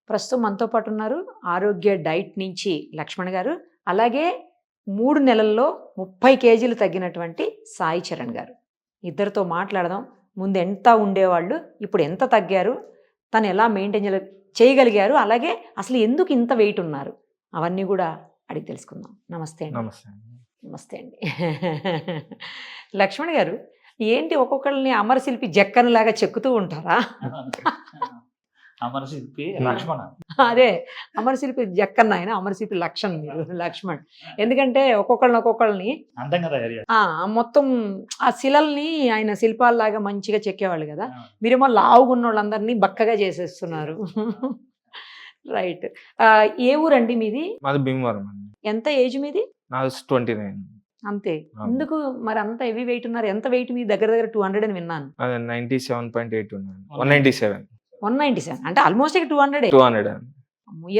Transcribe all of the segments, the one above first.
ప్రస్తుతం మనతో పాటు ఉన్నారు ఆరోగ్య డైట్ నుంచి లక్ష్మణ్ గారు. అలాగే 3 నెలల్లో 30 కేజీలు తగ్గినటువంటి సాయి చరణ్ గారు. ఇద్దరితో మాట్లాడదాం. ముందు ఎంత ఉండేవాళ్ళు, ఇప్పుడు ఎంత తగ్గారు, తను ఎలా మెయింటైన్ చేయగలిగారు, అలాగే అసలు ఎందుకు ఇంత వెయిట్ ఉన్నారు, అవన్నీ కూడా అడిగి తెలుసుకుందాం. నమస్తే అండి. నమస్తే అండి. లక్ష్మణ్ గారు, ఏంటి ఒక్కొక్కరిని అమరశిల్పి జక్కనులాగా చెక్కుతూ ఉంటారా? అమరశిల్పి లక్ష్మణ. అదే అమరశిల్పి జక్కన్న, ఆయన అమరశిల్పి లక్ష్మణ్, మీరు లక్ష్మణ్. ఎందుకంటే ఒక్కొక్కరిని అందంగా తయారు మొత్తం ఆ శిలల్ని ఆయన శిల్పాల్లాగా మంచిగా చెక్కేవాళ్ళు కదా, మీరేమో లావుగున్న వాళ్ళందరినీ బక్కగా చేసేస్తున్నారు. రైట్. ఏ ఊరండి మీది? మాది భీమవరం అండి. ఎంత ఏజ్ మీది? నాది 29. అంతే. ఎందుకు మరి అంత హెవీ వెయిట్ ఉన్నారు? ఎంత వెయిట్ మీ దగ్గర 200 అని విన్నాను. అదే 97.8 ఉన్నాను. 197. 197 అంటే ఆల్మోస్ట్ 200. 200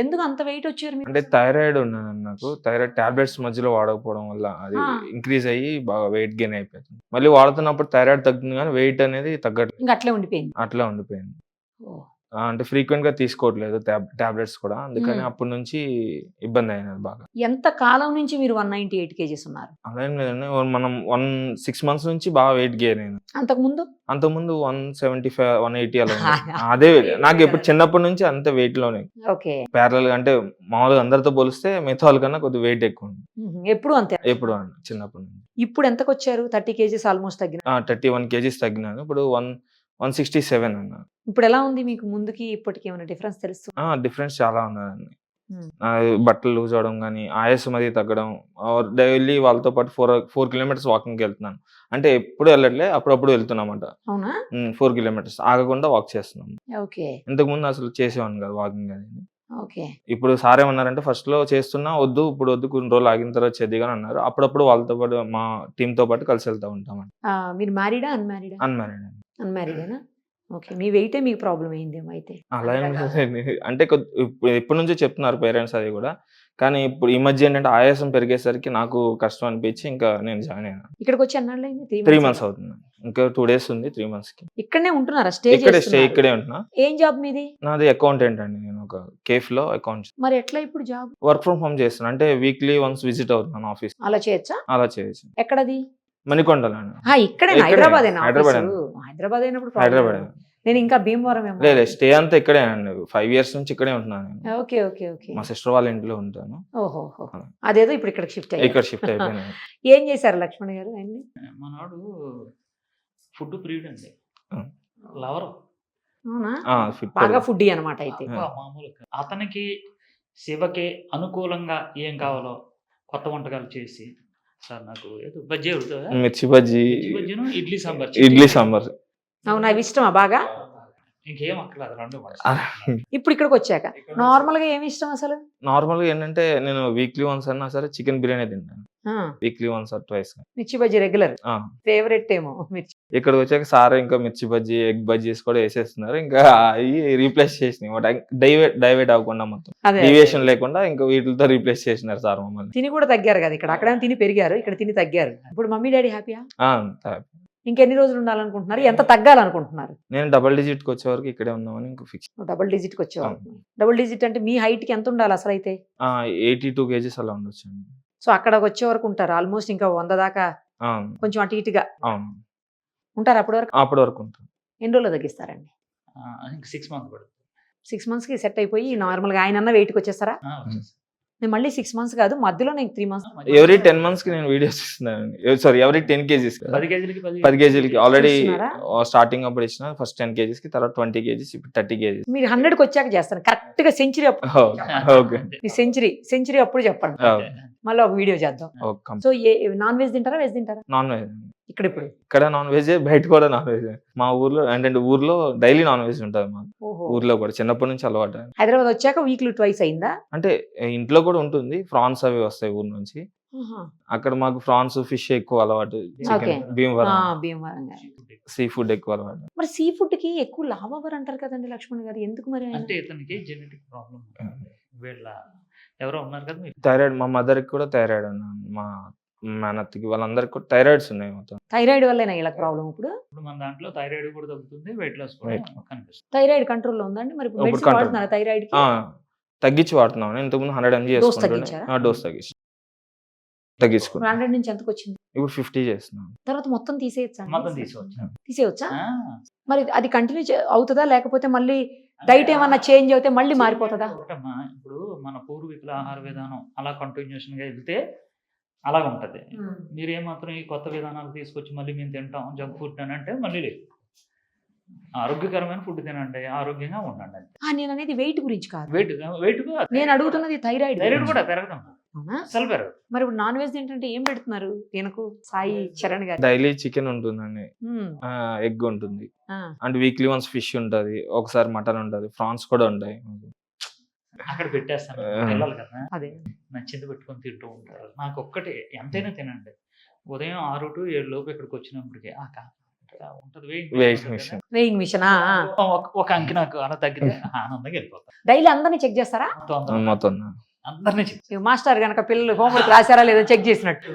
ఎందుకు అంత వెయిట్ వచ్చారు మీరు? అంటే థైరాయిడ్ ఉన్నది నాకు. థైరాయిడ్ టాబ్లెట్స్ మధ్యలో వాడకపోవడం వల్ల అది ఇంక్రీజ్ అయ్యి బాగా వెయిట్ గెయిన్ అయిపోయింది. మళ్ళీ వాడుతున్నప్పుడు థైరాయిడ్ తగ్గుతుంది కానీ వెయిట్ అనేది తగ్గట్లేదు. ఇంకా అట్లే ఉండిపోయింది. అట్లా ఉండిపోయింది. అంటే ఫ్రీక్వెంట్ గా తీసుకోవట్లేదు టాబ్లెట్స్ కూడా, అందుకని అప్పటి నుంచి ఇబ్బంది అయినది బాగా. ఎంత కాలం నుంచి మీరు 198 కేజీస్ ఉన్నారు? అలా ఏం లేదండి, మనం 6 months నుంచి బాగా వెయిట్ గెయిన్ అయింది. అంతకుముందు 175, 180 అలా ఉంది. అదే నాకు ఎప్పుడు చిన్నప్పటి నుంచి అంతే వెయిట్ లోనే. ఓకే. ప్యారల్ అంటే మామూలుగా అందరితో పోలిస్తే మిగతా వాళ్ళ కన్నా కొద్దిగా వెయిట్ ఎక్కువ ఉంది. ఎప్పుడు అంతే? ఎప్పుడు అండి, చిన్నప్పటి నుంచి. ఇప్పుడు ఎంతకు వచ్చారు? 30 కేజీస్ ఆల్మోస్ట్ తగ్గిన. 31 kgs తగ్గినాను. ఇప్పుడు 167 అన్నా. ఇప్పుడు ఎలా ఉంది మీకు? ముందుకి ఇప్పటికి ఏమైనా డిఫరెన్స్ తెలుస్తుంది? డిఫరెన్స్ చాలా ఉన్నదండి. బట్టలు లూజ్ అవడం కానీ, ఆయాసం అది తగ్గడం. డైలీ వాళ్ళతో పాటు 4 kilometers వాకింగ్కి వెళ్తున్నాను. అంటే ఎప్పుడు వెళ్ళట్లే, అప్పుడప్పుడు వెళ్తున్నామాట. అవునా? 4 kilometers ఆగకుండా వాక్ చేస్తున్నాను. ఓకే. ఇంతకు ముందు అసలు చేసేవాడిని కదా వాకింగ్ అది. ఓకే. ఇప్పుడు సార్ ఏమన్నారంటే ఫస్ట్ లో చేస్తున్నా వద్దు, ఇప్పుడు వద్దు, కొన్ని రోజులు ఆగిన తర్వాత చేద్దిగా అన్నారు. అప్పుడప్పుడు వాళ్ళతో పాటు మా టీమ్ తో పాటు కలిసి వెళ్తా ఉంటామండి. మీరు మ్యారీడా అన్మ్యారీడా? అన్మ్యారీడ్ అండి. అన్మ్యారీడేనా? ఓకే. మీ వెయిటే మీకు ప్రాబ్లం అయిందేమో అయితే. అలా ఏం లేదండి. అంటే ఎప్పటి నుంచో చెప్తున్నారు పేరెంట్స్ అది కూడా, కానీ ఇప్పుడు ఈ మధ్య ఏంటంటే ఆయాసం పెరిగేసరికి నాకు కష్టం అనిపించి ఇంకా నేను జాయిన్ అయ్యాను. ఇక్కడికి వచ్చి అన్నాళ్ళు అయింది? 3 months అవుతుంది. ఇంకా 2 days ఉంది 3 months కి. ఇక్కడనే ఉంటున్నారా? ఇక్కడే ఉంటున్నా. ఏం జాబ్ మీది? నాది అకౌంటెంట్ అండి. నేను ఒక కేఫ్ లో అకౌంట్స్. మరి ఎట్లా ఇప్పుడు జాబ్? వర్క్ ఫ్రమ్ హోమ్ చేస్తున్నాను. అంటే వీక్లీ వన్స్ విజిట్ అవుతున్నాను ఆఫీస్. అలా చేయొచ్చా? అలా చేయొచ్చు. ఎక్కడది? మణికొండలో. ఇక్కడే హైదరాబాద్ అయినప్పుడు హైదరాబాద్. నేను ఇంకా భీమవరం. లేదు, స్టే అంతా ఇక్కడే అండి. 5 years నుంచి ఇక్కడే ఉంటున్నాను. Okay okay okay. మా సిస్టర్ వాళ్ళ ఇంట్లో ఉంటాను. ఓహో. అదేదో ఇప్పుడు ఇక్కడ షిఫ్ట్ అయిపోయింది. ఏం చేశారు లక్ష్మణ్ గారు? అన్ని మనవాడు ఫుడ్ ప్రియుడు అండి, లవర్. అవునా? బాగా ఫుడ్ అనమాట అయితే. మామూలుగా అతనికి శివకి అనుకూలంగా ఏం కావాలో కొత్త వంటకాలు చేసి, సార్ నాకు ఏదో బజ్జీ, మిర్చి బజ్జీ, ఇడ్లీ సాంబార్. అవునా? అవి ఇష్టమా బాగా? ఇంకేం అక్కర్లేదు, రెండు. ఇప్పుడు ఇక్కడికి వచ్చాక నార్మల్ గా ఏమి ఇష్టం అసలు? నార్మల్ గా ఏంటంటే నేను వీక్లీ వన్స్ అన్నా సరే చికెన్ బిర్యానీ తింటాను. Weekly once or twice. మిర్చి బజ్జీ రెగ్యులర్ ఫేవరెట్ ఏమో మిర్చి. ఇక్కడికి వచ్చాక సార్ ఇంకా మిర్చి బజ్జీ, ఎగ్ బజ్జీస్ కూడా వేసేస్తున్నారు. ఇంకా రీప్లేస్ చేసినాయి. డైవేట్ అవ్వకుండా మొత్తం డీవియేషన్ లేకుండా ఇంకా వీటితో రీప్లేస్ చేసినారు సార్ మమ్మల్ని. తిని కూడా తగ్గారు కదా ఇక్కడ. అక్కడ తిని పెరిగారు, ఇక్కడ తిని తగ్గారు. ఇప్పుడు మమ్మీ డాడీ హ్యాపీయా? ఇంకెన్ని రోజులు ఉండాలనుకుంటున్నారు? ఎంత తగ్గాలనుకుంటున్నారు? నేను డబుల్ డిజిట్ కి వచ్చే వరకు ఇక్కడే ఉన్నామని ఇంకా ఫిక్స్. డబుల్ డిజిట్ కి వచ్చేవారు. డబుల్ డిజిట్ అంటే మీ హైట్ కి ఎంత ఉండాలి అసలు అయితే? 82 kgs అలా ఉండొచ్చు. సో అక్కడ వచ్చే వరకు ఉంటారు ఆల్మోస్ట్. ఇంకా 100 దాకా కొంచెం అటు ఇటుగా ఉంటారు. అప్పటి వరకు ఉంటారు. ఎన్ని రోజులు తగ్గిస్తారండి? 6 months పడుతుంది. 6 months కి సెట్ అయిపోయి నార్మల్ గా ఆయన వెయిట్ కి వచ్చేస్తారా? నేను మళ్ళీ 6 months కాదు, మధ్యలో నేను 3 months. ఎవ్రీ 10 months కి నేను వీడియోస్ ఇస్తున్నాను. Sorry, every 10 kgs. 10 kgs already starting అప్పుడు ఇచ్చిన. ఫస్ట్ 10 kgs కి, తర్వాత 20 kgs, ఇప్పుడు 30 kgs. మీరు 100 కి వచ్చాక చేస్తాను కరెక్ట్ గా. సెంచరీ అప్పుడు. ఓకే. మీ సెంచరీ అప్పుడు చెప్పండి, మళ్ళీ ఒక వీడియో చేద్దాం. సో నాన్ వెజ్ తింటారా, వెజ్ తింటారా? Non veg. ఇక్కడ నాన్ వెజ్, బయట కూడా నాన్ వెజ్. మా ఊర్లో ఏంటంటే ఊర్లో డైలీ నాన్ వెజ్ ఉంటుంది మాకు. ఊర్లో కూడా చిన్నప్పటి నుంచి అలవాటు. హైదరాబాద్ వచ్చాక వీక్లీ ట్వైస్ అయిందా? అంటే ఇంట్లో కూడా ఉంటుంది. ఫ్రాన్స్ అవి వస్తాయి ఊరు నుంచి. అక్కడ మాకు ఫ్రాన్స్, ఫిష్ ఎక్కువ అలవాటు. భీమవరం సీ ఫుడ్ ఎక్కువ అలవాటు. మరి సీ ఫుడ్ కి ఎక్కువ లావ్ అవ్వరు అంటారు కదండి లక్ష్మణ్ గారు, ఎందుకు మరి? అంటే ఇతనికి జెనెటిక్ ప్రాబ్లం. వీళ్ళ ఎవరో ఉన్నారు కదా థైరాయిడ్. మా మదర్ కి కూడా థైరాయిడ్ అన్నాను. మా మేనత్తికి వాళ్ళందరికీ థైరాయిడ్స్ ఉన్నాయి మొత్తం. థైరాయిడ్ వల్లేనా ఇలా ప్రాబ్లం ఇప్పుడు? ఇప్పుడు మన దాంట్లో థైరాయిడ్ కూడా తగ్గుతుంది, వెయిట్ లాస్ కూడా Right. కనిపిస్తుంది. థైరాయిడ్ కంట్రోల్లో ఉందండి మరి? ఇప్పుడు ఇప్పుడు మెడిసిన్ control. వాడుతున్నారా థైరాయిడ్ కి? తగ్గించి వాడుతున్నాను. ఇంతకుముందు 100 mg Dose చేసుకుంటుండే. తగ్గించారా? డోస్ తగ్గించుకున్నాను. 100 నుంచి ఎంతకు వచ్చింది? ఇప్పుడు 50 చేస్తున్నాను. తర్వాత మొత్తం తీసేయచ్చా? మొత్తం తీసుకోవచ్చు. తీసేయచ్చా? ఆ, మరి అది కంటిన్యూ అవుతుందా లేకపోతే మళ్ళీ డైట్ ఏమన్నా చేంజ్ అవుతే మళ్ళీ మారిపోతుందా? ఒకటమ్మా, ఇప్పుడు మన పూర్వీకుల ఆహార విధానం అలా కంటిన్యూషన్ గా వెళ్తే అలాగ ఉంటది. మీరు ఏమాత్రం ఈ కొత్త విధానాలు తీసుకొచ్చి మళ్ళీ మేము తింటాం జంక్ ఫుడ్ అని అంటే మళ్ళీ లేదు. ఆరోగ్యకరమైన ఫుడ్ తినండి, ఆరోగ్యంగా ఉండండి అంతే. నేను అనేది వెయిట్ గురించి కాదు, వెయిట్ వెయిట్ నేను అడుగుతున్నది థైరాయిడ్ థైరాయిడ్ గురించి. కూడా పెరగదమ్మా, అవునా? అసలు పెరగదు. మరి ఇప్పుడు నాన్ వెజ్ ఏంటంటే ఏం పెడుతున్నారు తినకు సాయి చరణ్ గారు? డైలీ చికెన్ ఉంటుందండి, ఎగ్ ఉంటుంది, అండ్ వీక్లీ వన్స్ ఫిష్ ఉంటది, ఒకసారి మటన్ ఉంటది, ప్రాన్స్ కూడా ఉంటాయి. అక్కడ పెట్టేస్తాను పిల్లలు కదా, అదే నచ్చింది పెట్టుకొని తింటూ ఉంటారు. నాకు ఒక్కటి ఎంతైనా తినండి, ఉదయం 6 to 7 లోపు ఇక్కడికి వచ్చినప్పటికీ ఉంటది Weight machine. Weighing machine. ఒక అంకి నాకు అలా తగ్గితే ఆనందంగా వెళ్ళిపోతాను. డైలీ అందరినీ చెక్ చేస్తారా? మొత్తం అందరినీ చెప్తాను. మాస్టర్ గనక పిల్లలు హోంవర్క్ రాశారా లేదో చెక్ చేసినట్టు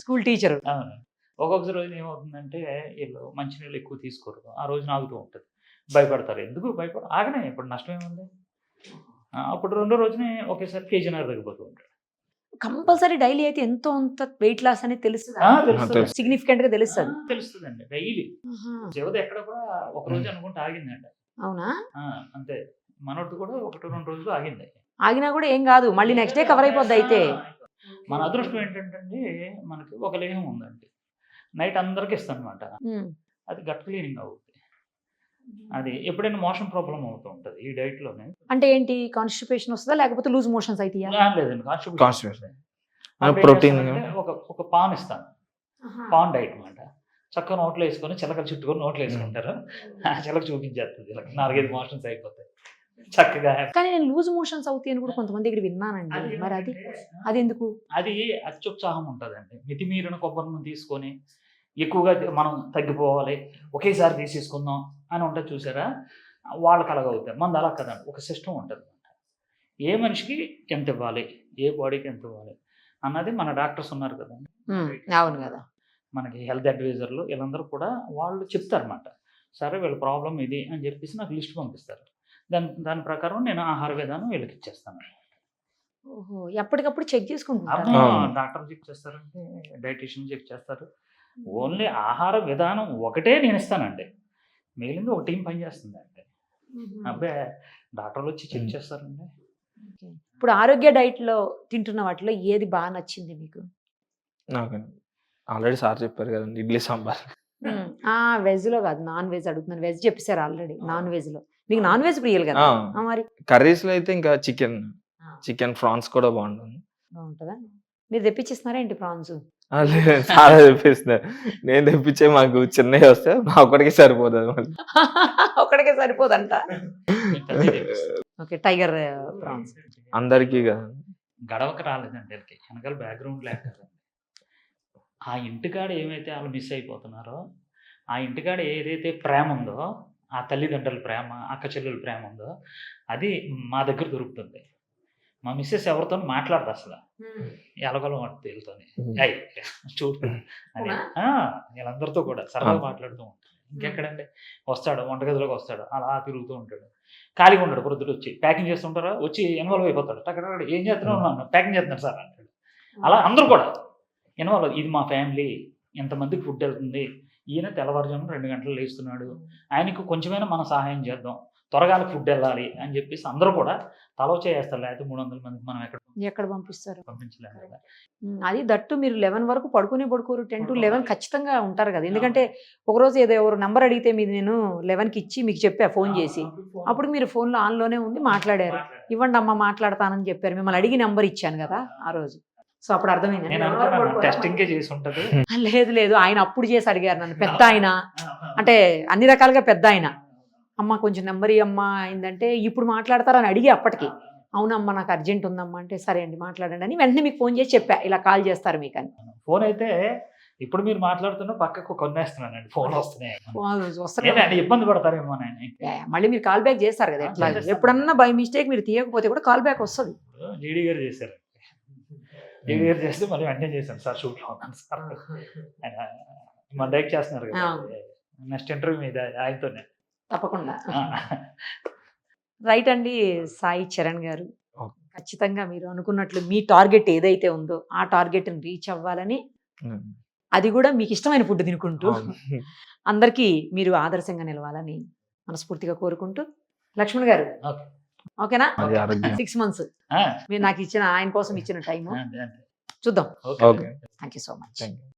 స్కూల్ టీచర్. అవును. ఒక్కొక్క రోజు ఏమవుతుందంటే వీళ్ళు మంచినీళ్ళు ఎక్కువ తీసుకోరు, ఆ రోజున ఆగుతూ ఉంటుంది, భయపడతారు. ఎందుకు భయపడ ఆగనే, ఇప్పుడు నష్టం ఏముంది. అప్పుడు రెండో రోజునే ఒకేసారి కేజీన్నర తగ్గిపోతూ ఉంటాడు. కంపల్సరీ డైలీ అయితే ఎంతో అంత వెయిట్ లాస్ అనేది తెలుస్తుంది, తెలుస్తుంది. సిగ్నిఫికెంట్ గా తెలుస్తుంది. తెలుస్తుందండి డైలీ. చివరి ఎక్కడ కూడా ఒక రోజు అనుకుంటే ఆగిందండి. అవునా? అంతే, మనోడు కూడా 1-2 రోజులు ఆగింది. ఆగినా కూడా ఏం కాదు, మళ్ళీ నెక్స్ట్ డే కవర్ అయిపోద్ది. అయితే మన అదృష్టం ఏంటంటే మనకి ఒక లేహం ఉందండి, నైట్ అందరికి ఇస్తాను అనమాట. అది గట్ క్లీనింగ్ అవుతుంది. అది ఎప్పుడైనా మోషన్ ప్రాబ్లం అవుతూ ఉంటుంది ఈ డైట్ లోనే. అంటే ఏంటి, కాన్స్టిపేషన్ వస్తుందా లేకపోతే లూజ్ మోషన్స్ అయితాయా? లేదండి, Constipation. ప్రోటీన్ ఒక పాన్ ఇస్తాను, పాన్ డైట్ అనమాట. చక్కగా నోట్లో వేసుకొని చిలకలు చుట్టుకొని నోట్లో వేసుకుంటారు, చిలక చూపించేస్తుంది, 4-5 మోషన్స్ అయిపోతాయి చక్కగా. కానీ నేను లూజ్ మోషన్స్ అవుతాయి అని కూడా కొంతమంది దగ్గర విన్నానండి, మరి అది ఎందుకు? అది అత్యుత్సాహం ఉంటుందండి. మితిమీరిన కొబ్బరి నూనె తీసుకొని ఎక్కువగా మనం తగ్గిపోవాలి, ఒకేసారి తీసేసుకుందాం అని ఉంటుంది చూసారా, వాళ్ళకి అలాగవుతాయి. మనది అలా కదండి, ఒక సిస్టమ్ ఉంటుంది. ఏ మనిషికి ఎంత ఇవ్వాలి, ఏ బాడీకి ఎంత ఇవ్వాలి అన్నది మన డాక్టర్స్ ఉన్నారు కదండి, అవును కదా, మనకి హెల్త్ అడ్వైజర్లు వీళ్ళందరూ కూడా వాళ్ళు చెప్తారన్నమాట. సరే వీళ్ళ ప్రాబ్లం ఇది అని చెప్పేసి నాకు లిస్ట్ పంపిస్తారు. దాని ప్రకారం నేను ఆహార విధానం వీళ్ళకి ఇచ్చేస్తాను. ఓహో, ఎప్పటికప్పుడు చెక్ చేసుకుంటున్నారు. డాక్టర్ చెక్ చేస్తారంటే డైటీషియన్ చెక్ చేస్తారు. ఓన్లీ ఆహార విధానం ఒకటే నేను ఇస్తానండి, మిగిలింది ఒక టీం పనిచేస్తుంది అండి. అబ్బాయి డాక్టర్లు వచ్చి చెక్ చేస్తారండి. ఇప్పుడు ఆరోగ్య డైట్ లో తింటున్న వాటిలో ఏది బాగా నచ్చింది మీకు? నాకు ఆల్రెడీ సార్ చెప్పారు కదండి, ఇడ్లీ సాంబార్. వెజ్ లో కాదు, నాన్ వెజ్ అడుగుతున్నాను. వెజ్ చెప్పేశారు ఆల్రెడీ, నాన్ వెజ్ లో మీకు నాన్ వెజ్ ప్రియులు కదా మరి. కర్రీస్ లో అయితే ఇంకా చికెన్ ఫ్రాన్స్ కూడా బాగుంటుంది. బాగుంటుందా? మీరు తెప్పించేస్తున్నారా ఏంటి ప్రాన్స్? చాలా తెప్పిస్తున్నారు, నేను తెప్పించే మాకు చిన్నవి వస్తే మా ఒక్కడికి సరిపోతుంది. మళ్ళీ ఒక్కడికే సరిపోదంట. ఓకే, టైగర్ ప్రాన్స్ అందరికీ కదా, గడవక రాలేదండి వీళ్ళకి, వెనకాల బ్యాక్గ్రౌండ్ లేక కదండి. ఆ ఇంటికాడ ఏమైతే వాళ్ళు మిస్ అయిపోతున్నారో, ఆ ఇంటికాడ ఏదైతే ప్రేమ ఉందో, ఆ తల్లిదండ్రుల ప్రేమ, అక్క చెల్లెల ప్రేమ ఉందో, అది మా దగ్గర దొరుకుతుంది. మా మిస్సెస్ ఎవరితో మాట్లాడదు అసలు, ఎలగలం తేలుతోని చూడు అని వీళ్ళందరితో కూడా సరదాగా మాట్లాడుతూ ఉంటాడు. ఇంకెక్కడండి, వస్తాడు వంటగదిలోకి వస్తాడు, అలా తిరుగుతూ ఉంటాడు, ఖాళీగా ఉంటాడు. పొద్దుట వచ్చి ప్యాకింగ్ చేస్తుంటారా, వచ్చి ఇన్వాల్వ్ అయిపోతాడు. అక్కడ ఏం చేస్తున్నావు, ప్యాకింగ్ చేస్తున్నాడు సార్ అంటాడు. అలా అందరూ కూడా ఇన్వాల్వ్. ఇది మా ఫ్యామిలీ, ఎంతమందికి ఫుడ్ వెళ్తుంది, ఈయన తెల్లవారుజామున 2 గంటలు లేస్తున్నాడు, ఆయనకు కొంచెమైనా మనం సహాయం చేద్దాం, త్వరగా ఫుడ్ వెళ్ళాలి అని చెప్పేసి అందరూ కూడా తలో చేస్తారు. లేకపోతే 300 మందికి మనం ఎక్కడ పంపిస్తారు, పంపించలేము కదా. అది దట్టు మీరు 11 వరకు పడుకోరు, 10 to 11 ఖచ్చితంగా ఉంటారు కదా. ఎందుకంటే ఒకరోజు ఏదో ఎవరు నెంబర్ అడిగితే మీరు నేను 11కి ఇచ్చి మీకు చెప్పా ఫోన్ చేసి, అప్పుడు మీరు ఫోన్లో ఆన్లోనే ఉండి మాట్లాడారు. ఇవ్వండి అమ్మ మాట్లాడతానని చెప్పారు, మిమ్మల్ని అడిగి నెంబర్ ఇచ్చాను కదా ఆ రోజు. సో అప్పుడు అర్థమైంది. టెస్టింగ్ చేసి ఉంటది. లేదు, ఆయన అప్పుడు చేసి అడిగారు నన్ను, పెద్ద ఆయన అంటే అన్ని రకాలుగా పెద్ద ఆయన. అమ్మ కొంచెం నెంబర్ అమ్మా అయిందంటే ఇప్పుడు మాట్లాడతారని అడిగి అప్పటికి, అవునమ్మా నాకు అర్జెంట్ ఉందమ్మా అంటే సరే అండి మాట్లాడండి అని వెంటనే మీకు ఫోన్ చేసి చెప్పా, ఇలా కాల్ చేస్తారు మీకు అని. ఫోన్ అయితే ఇప్పుడు మీరు మాట్లాడుతున్నా పక్కకు కొనేస్తున్నానండి, ఫోన్ వస్తున్నాయి, ఇబ్బంది పడతారేమో. మళ్ళీ మీరు కాల్ బ్యాక్ చేస్తారు కదా, ఎట్లా ఎప్పుడన్నా బై మిస్టేక్ మీరు తీయకపోతే కూడా కాల్ బ్యాక్ వస్తుంది. జీడీ గారు చేశారు, ఈ ఇయర్ చేస్తే మళ్ళీ వెంటనే చేశాను సార్, షూట్లో ఉన్నాను సార్. మన డైరెక్ట్ చేస్తున్నారు కదా, నెక్స్ట్ ఇంటర్వ్యూ మీద ఆయనతోనే. తప్పకుండా. రైట్ అండి సాయి చరణ్ గారు, Okay. ఖచ్చితంగా మీరు అనుకున్నట్లు మీ టార్గెట్ ఏదైతే ఉందో ఆ టార్గెట్ని రీచ్ అవ్వాలని, అది కూడా మీకు ఇష్టమైన ఫుడ్ తినుకుంటూ అందరికీ మీరు ఆదర్శంగా నిలవాలని మనస్ఫూర్తిగా కోరుకుంటూ, లక్ష్మణ్ గారు Okay. ఓకేనా? అది ఆరోగ్యం. 6 months ఆ, మీరు నాకు ఇచ్చిన, ఆయన కోసం ఇచ్చిన టైము అంతే అంతే. చూద్దాం. Okay. Okay. Thank you so much. Thank you.